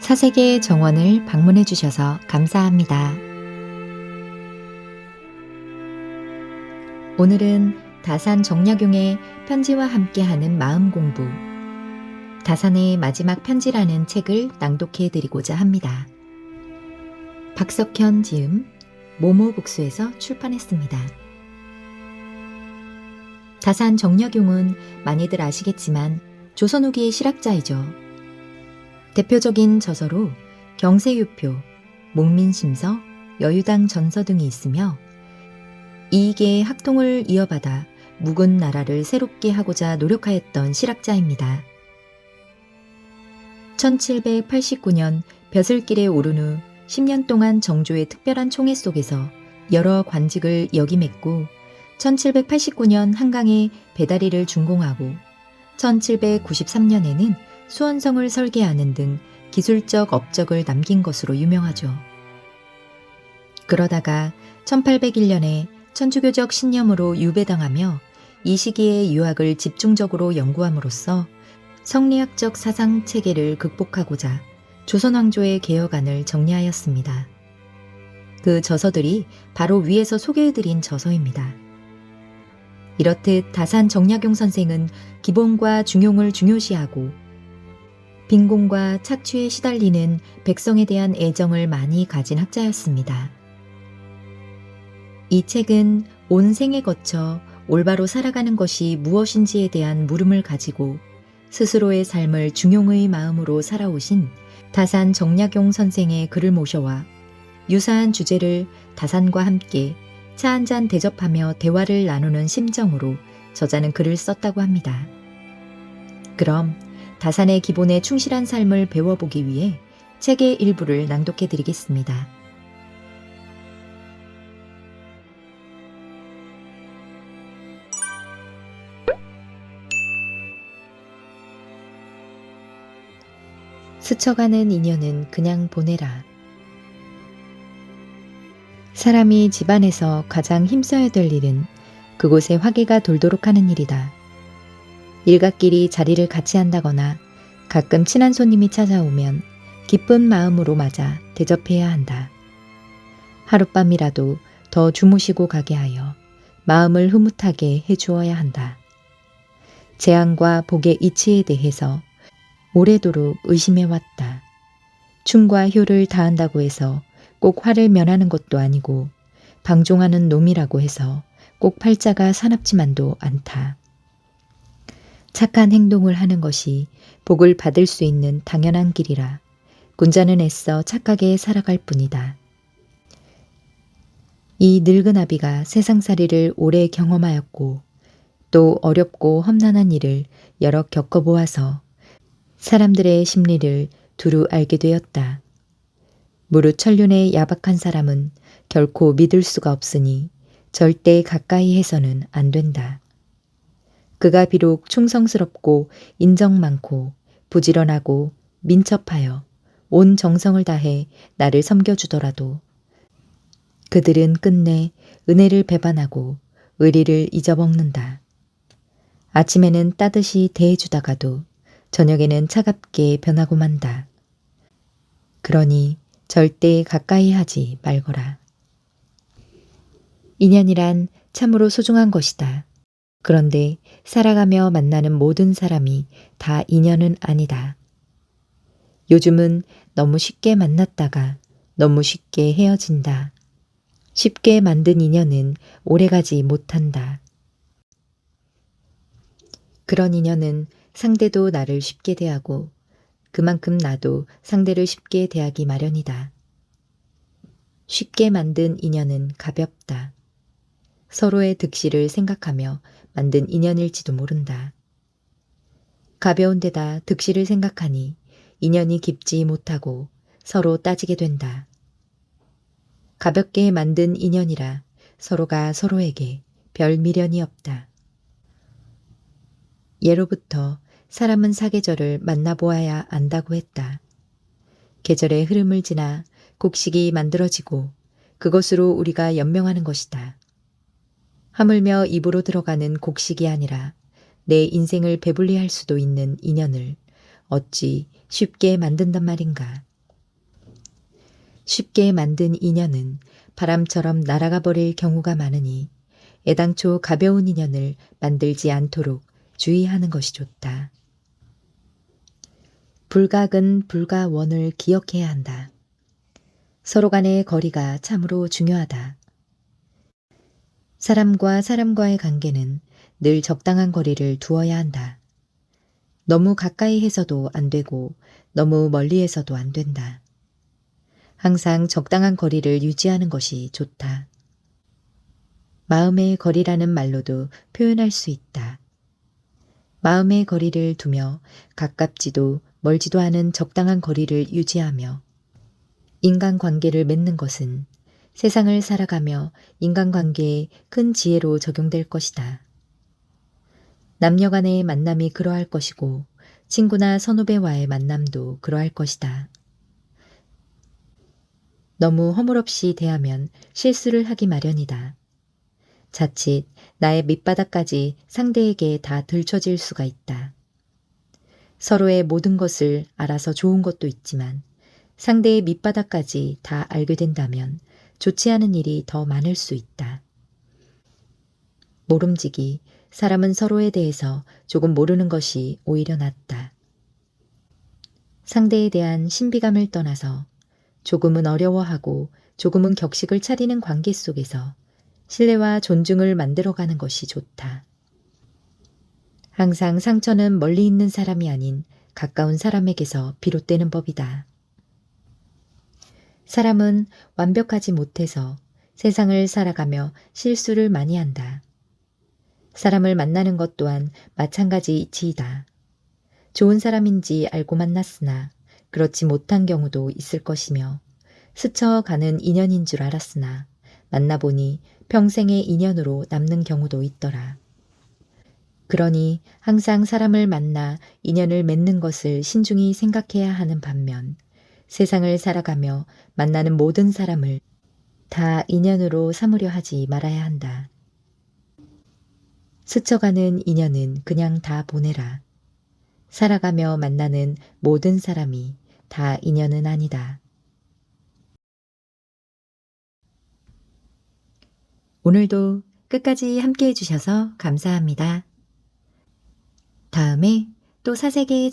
차세계 정원을 방문해 주셔서 감사합니다. 오늘은 다산 정약용의 편지와 함께하는 마음 공부, 다산의 마지막 편지라는 책을 낭독해 드리고자 합니다. 박석현 지음, 모모북스에서 출판했습니다. 다산 정약용은 많이들 아시겠지만 조선 후기의 실학자이죠. 대표적인 저서로 경세유표, 목민심서, 여유당 전서 등이 있으며 이익의 학통을 이어받아 묵은 나라를 새롭게 하고자 노력하였던 실학자입니다. 1789년 벼슬길에 오른 후 10년 동안 정조의 특별한 총애 속에서 여러 관직을 역임했고 1789년 한강에 배다리를 준공하고 1793년에는 수원성을 설계하는 등 기술적 업적을 남긴 것으로 유명하죠. 그러다가 1801년에 천주교적 신념으로 유배당하며 이 시기에 유학을 집중적으로 연구함으로써 성리학적 사상 체계를 극복하고자 조선왕조의 개혁안을 정리하였습니다. 그 저서들이 바로 위에서 소개해드린 저서입니다. 이렇듯 다산 정약용 선생은 기본과 중용을 중요시하고 빈곤과 착취에 시달리는 백성에 대한 애정을 많이 가진 학자였습니다. 이 책은 온 생에 거쳐 올바로 살아가는 것이 무엇인지에 대한 물음을 가지고 스스로의 삶을 중용의 마음으로 살아오신 다산 정약용 선생의 글을 모셔와 유사한 주제를 다산과 함께 차 한잔 대접하며 대화를 나누는 심정으로 저자는 글을 썼다고 합니다. 그럼 다산의 기본에 충실한 삶을 배워보기 위해 책의 일부를 낭독해 드리겠습니다. 스쳐가는 인연은 그냥 보내라. 사람이 집안에서 가장 힘써야 될 일은 그곳에 화기가 돌도록 하는 일이다. 일갓끼리 자리를 같이 한다거나 가끔 친한 손님이 찾아오면 기쁜 마음으로 맞아 대접해야 한다. 하룻밤이라도 더 주무시고 가게 하여 마음을 흐뭇하게 해주어야 한다. 재앙과 복의 이치에 대해서 오래도록 의심해왔다. 충과 효를 다한다고 해서 꼭 화를 면하는 것도 아니고 방종하는 놈이라고 해서 꼭 팔자가 사납지만도 않다. 착한 행동을 하는 것이 복을 받을 수 있는 당연한 길이라 군자는 애써 착하게 살아갈 뿐이다. 이 늙은 아비가 세상살이를 오래 경험하였고 또 어렵고 험난한 일을 여러 겪어보아서 사람들의 심리를 두루 알게 되었다. 무릇 천륜의 야박한 사람은 결코 믿을 수가 없으니 절대 가까이 해서는 안 된다. 그가 비록 충성스럽고 인정 많고 부지런하고 민첩하여 온 정성을 다해 나를 섬겨주더라도 그들은 끝내 은혜를 배반하고 의리를 잊어먹는다. 아침에는 따뜻이 대해주다가도 저녁에는 차갑게 변하고 만다. 그러니 절대 가까이 하지 말거라. 인연이란 참으로 소중한 것이다. 그런데 살아가며 만나는 모든 사람이 다 인연은 아니다. 요즘은 너무 쉽게 만났다가 너무 쉽게 헤어진다. 쉽게 만든 인연은 오래가지 못한다. 그런 인연은 상대도 나를 쉽게 대하고 그만큼 나도 상대를 쉽게 대하기 마련이다. 쉽게 만든 인연은 가볍다. 서로의 득실을 생각하며 만든 인연일지도 모른다. 가벼운 데다 득실을 생각하니 인연이 깊지 못하고 서로 따지게 된다. 가볍게 만든 인연이라 서로가 서로에게 별 미련이 없다. 예로부터 사람은 사계절을 만나보아야 안다고 했다. 계절의 흐름을 지나 곡식이 만들어지고 그것으로 우리가 연명하는 것이다. 하물며 입으로 들어가는 곡식이 아니라 내 인생을 배불리 할 수도 있는 인연을 어찌 쉽게 만든단 말인가. 쉽게 만든 인연은 바람처럼 날아가 버릴 경우가 많으니 애당초 가벼운 인연을 만들지 않도록 주의하는 것이 좋다. 불각은 불가원을 기억해야 한다. 서로 간의 거리가 참으로 중요하다. 사람과 사람과의 관계는 늘 적당한 거리를 두어야 한다. 너무 가까이 해서도 안 되고 너무 멀리 해서도 안 된다. 항상 적당한 거리를 유지하는 것이 좋다. 마음의 거리라는 말로도 표현할 수 있다. 마음의 거리를 두며 가깝지도 멀지도 않은 적당한 거리를 유지하며 인간관계를 맺는 것은 세상을 살아가며 인간관계에 큰 지혜로 적용될 것이다. 남녀 간의 만남이 그러할 것이고 친구나 선후배와의 만남도 그러할 것이다. 너무 허물없이 대하면 실수를 하기 마련이다. 자칫 나의 밑바닥까지 상대에게 다 들춰질 수가 있다. 서로의 모든 것을 알아서 좋은 것도 있지만 상대의 밑바닥까지 다 알게 된다면 좋지 않은 일이 더 많을 수 있다. 모름지기 사람은 서로에 대해서 조금 모르는 것이 오히려 낫다. 상대에 대한 신비감을 떠나서 조금은 어려워하고 조금은 격식을 차리는 관계 속에서 신뢰와 존중을 만들어가는 것이 좋다. 항상 상처는 멀리 있는 사람이 아닌 가까운 사람에게서 비롯되는 법이다. 사람은 완벽하지 못해서 세상을 살아가며 실수를 많이 한다. 사람을 만나는 것 또한 마찬가지 이치이다. 좋은 사람인지 알고 만났으나 그렇지 못한 경우도 있을 것이며 스쳐가는 인연인 줄 알았으나 만나보니 평생의 인연으로 남는 경우도 있더라. 그러니 항상 사람을 만나 인연을 맺는 것을 신중히 생각해야 하는 반면 세상을 살아가며 만나는 모든 사람을 다 인연으로 삼으려 하지 말아야 한다. 스쳐가는 인연은 그냥 다 보내라. 살아가며 만나는 모든 사람이 다 인연은 아니다. 오늘도 끝까지 함께 해주셔서 감사합니다. 다음에 또 사색의